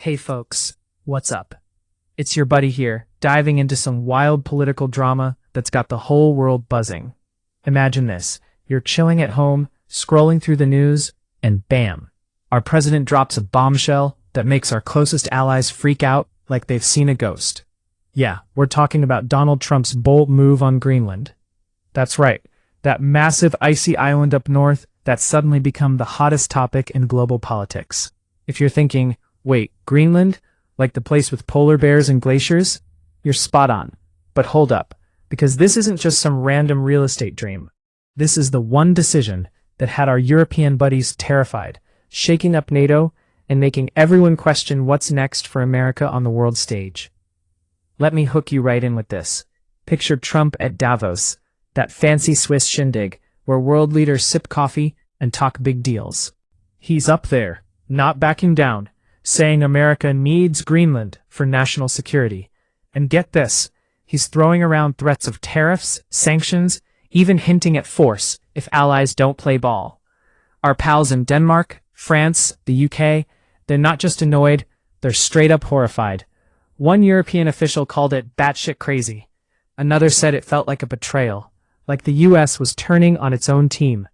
Hey folks, what's up? It's your buddy here, diving into some wild political drama that's got the whole world buzzing. Imagine this, you're chilling at home, scrolling through the news, and bam! Our president drops a bombshell that makes our closest allies freak out like they've seen a ghost. Yeah, we're talking about Donald Trump's bold move on Greenland. That's right, that massive icy island up north that's suddenly become the hottest topic in global politics. If you're thinking, wait, Greenland? Like the place with polar bears and glaciers? You're spot on. But hold up, because this isn't just some random real estate dream. This is the one decision that had our European buddies terrified, shaking up NATO and making everyone question what's next for America on the world stage. Let me hook you right in with this. Picture Trump at Davos, that fancy Swiss shindig where world leaders sip coffee and talk big deals. He's up there, not backing down, saying America needs Greenland for national security. And get this, he's throwing around threats of tariffs, sanctions, even hinting at force if allies don't play ball. Our pals in Denmark, France, the UK, they're not just annoyed, they're straight up horrified. One European official called it batshit crazy. Another said it felt like a betrayal, like the US was turning on its own team.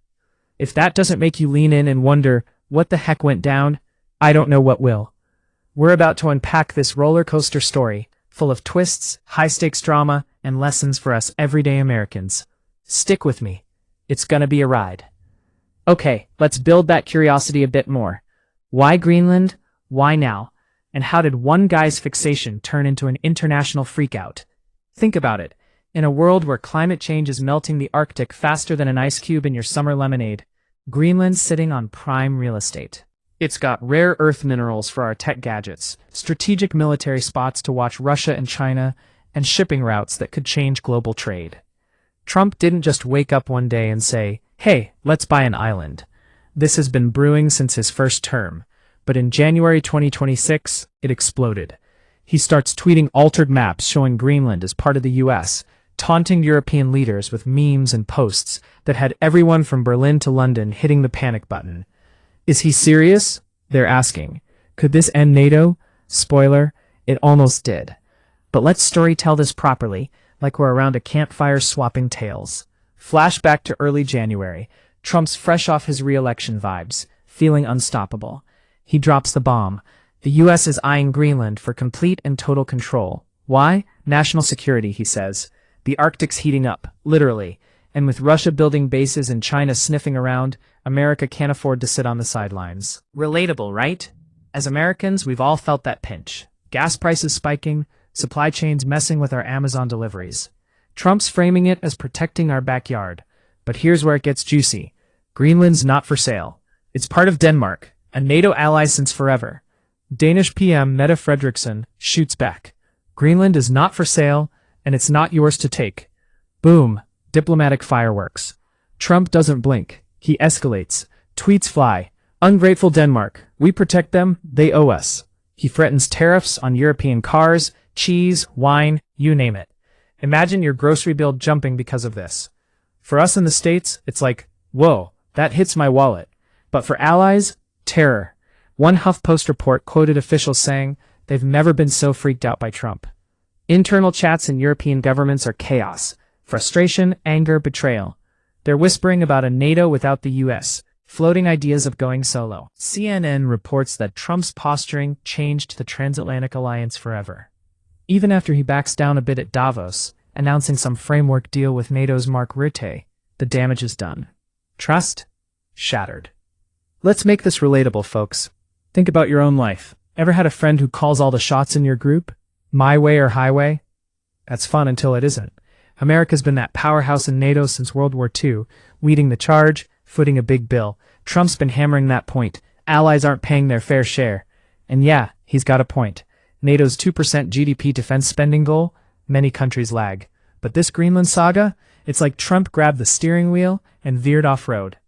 If that doesn't make you lean in and wonder what the heck went down, I don't know what will. We're about to unpack this roller coaster story, full of twists, high-stakes drama, and lessons for us everyday Americans. Stick with me. It's gonna be a ride. Okay, let's build that curiosity a bit more. Why Greenland? Why now? And how did one guy's fixation turn into an international freakout? Think about it. In a world where climate change is melting the Arctic faster than an ice cube in your summer lemonade, Greenland's sitting on prime real estate. It's got rare earth minerals for our tech gadgets, strategic military spots to watch Russia and China, and shipping routes that could change global trade. Trump didn't just wake up one day and say, hey, let's buy an island. This has been brewing since his first term, but in January 2026, it exploded. He starts tweeting altered maps showing Greenland as part of the US, taunting European leaders with memes and posts that had everyone from Berlin to London hitting the panic button. Is he serious? They're asking. Could this end NATO? Spoiler, it almost did. But let's storytell this properly, like we're around a campfire swapping tales. Flashback to early January. Trump's fresh off his re-election vibes, feeling unstoppable. He drops the bomb. The US is eyeing Greenland for complete and total control. Why? National security, he says. The Arctic's heating up, literally. And with Russia building bases and China sniffing around, America can't afford to sit on the sidelines. Relatable, right? As Americans, we've all felt that pinch. Gas prices spiking, supply chains messing with our Amazon deliveries. Trump's framing it as protecting our backyard. But here's where it gets juicy. Greenland's not for sale. It's part of Denmark, a NATO ally since forever. Danish PM Mette Frederiksen shoots back. Greenland is not for sale, and it's not yours to take. Boom. Diplomatic fireworks. Trump doesn't blink. He escalates. Tweets fly. Ungrateful Denmark. We protect them, they owe us. He threatens tariffs on European cars, cheese, wine, you name it. Imagine your grocery bill jumping because of this. For us in the States, it's like, whoa, that hits my wallet. But for allies, terror. One HuffPost report quoted officials saying they've never been so freaked out by Trump. Internal chats in European governments are chaos. Frustration, anger, betrayal. They're whispering about a NATO without the US, floating ideas of going solo. CNN reports that Trump's posturing changed the transatlantic alliance forever. Even after he backs down a bit at Davos, announcing some framework deal with NATO's Mark Rutte, the damage is done. Trust? Shattered. Let's make this relatable, folks. Think about your own life. Ever had a friend who calls all the shots in your group? My way or highway? That's fun until it isn't. America's been that powerhouse in NATO since World War II, leading the charge, footing a big bill. Trump's been hammering that point. Allies aren't paying their fair share. And yeah, he's got a point. NATO's 2% GDP defense spending goal, many countries lag. But this Greenland saga, it's like Trump grabbed the steering wheel and veered off-road.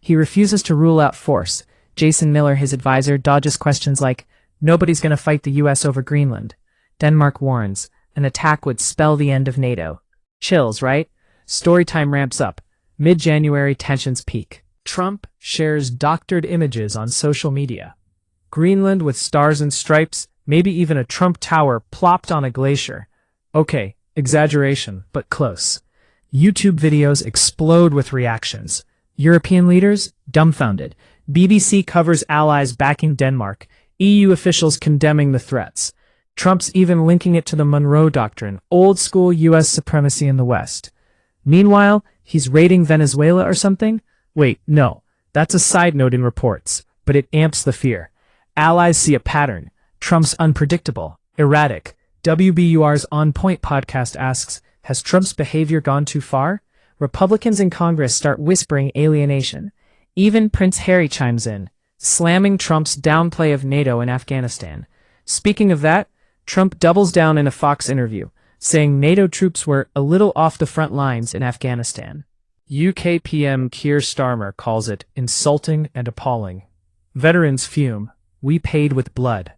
He refuses to rule out force. Jason Miller, his advisor, dodges questions like, nobody's going to fight the US over Greenland. Denmark warns, an attack would spell the end of NATO. Chills, right? Storytime ramps up. Mid-January, tensions peak. Trump shares doctored images on social media. Greenland with stars and stripes, maybe even a Trump Tower plopped on a glacier. Okay, exaggeration, but close. YouTube videos explode with reactions. European leaders, dumbfounded. BBC covers allies backing Denmark. EU officials condemning the threats. Trump's even linking it to the Monroe Doctrine, old-school U.S. supremacy in the West. Meanwhile, he's raiding Venezuela or something? Wait, no. That's a side note in reports, but it amps the fear. Allies see a pattern. Trump's unpredictable, erratic. WBUR's On Point podcast asks, has Trump's behavior gone too far? Republicans in Congress start whispering alienation. Even Prince Harry chimes in, slamming Trump's downplay of NATO in Afghanistan. Speaking of that, Trump doubles down in a Fox interview, saying NATO troops were a little off the front lines in Afghanistan. UK PM Keir Starmer calls it insulting and appalling. Veterans fume. We paid with blood.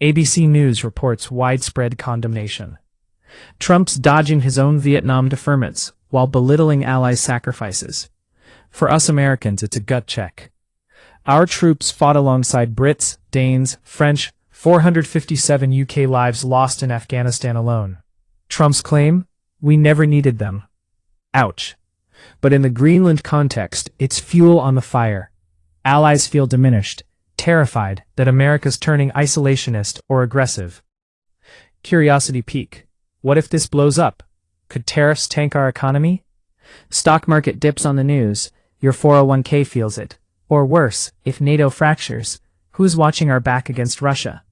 ABC News reports widespread condemnation. Trump's dodging his own Vietnam deferments while belittling allies' sacrifices. For us Americans, it's a gut check. Our troops fought alongside Brits, Danes, French, 457 UK lives lost in Afghanistan alone. Trump's claim? We never needed them. Ouch. But in the Greenland context, it's fuel on the fire. Allies feel diminished, terrified that America's turning isolationist or aggressive. Curiosity peak. What if this blows up? Could tariffs tank our economy? Stock market dips on the news. Your 401k feels it. Or worse, if NATO fractures, who's watching our back against Russia?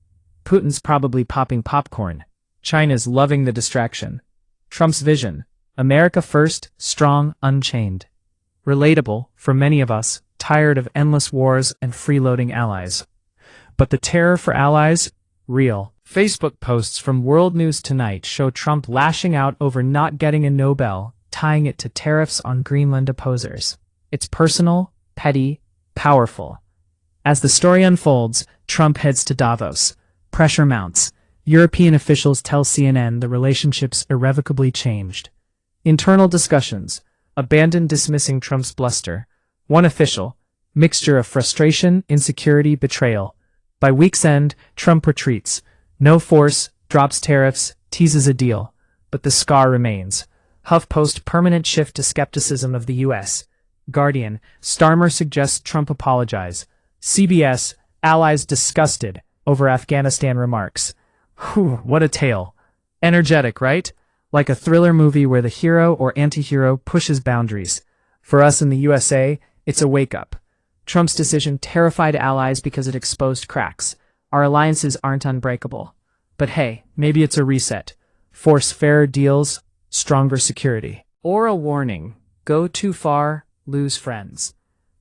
Putin's probably popping popcorn. China's loving the distraction. Trump's vision. America first, strong, unchained. Relatable for many of us, tired of endless wars and freeloading allies. But the terror for allies? Real. Facebook posts from World News Tonight show Trump lashing out over not getting a Nobel, tying it to tariffs on Greenland opposers. It's personal, petty, powerful. As the story unfolds, Trump heads to Davos. Pressure mounts. European officials tell CNN the relationship's irrevocably changed. Internal discussions. Abandon dismissing Trump's bluster. One official. Mixture of frustration, insecurity, betrayal. By week's end, Trump retreats. No force, drops tariffs, teases a deal. But the scar remains. HuffPost permanent shift to skepticism of the U.S. Guardian, Starmer suggests Trump apologize. CBS, allies disgusted over Afghanistan remarks. Whew, what a tale. Energetic, right? Like a thriller movie where the hero or anti-hero pushes boundaries. For us in the USA, it's a wake-up. Trump's decision terrified allies because it exposed cracks. Our alliances aren't unbreakable. But hey, maybe it's a reset. Force fairer deals, stronger security. Or a warning. Go too far, lose friends.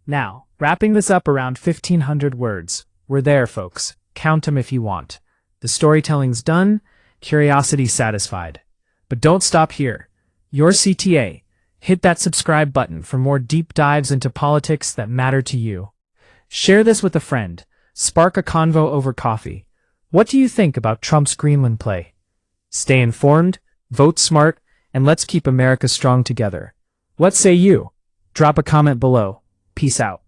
Now, wrapping this up around 1,500 words. We're there, folks. Count 'em if you want. The storytelling's done, curiosity satisfied. But don't stop here. Your CTA. Hit that subscribe button for more deep dives into politics that matter to you. Share this with a friend. Spark a convo over coffee. What do you think about Trump's Greenland play? Stay informed, vote smart, and let's keep America strong together. What say you? Drop a comment below. Peace out.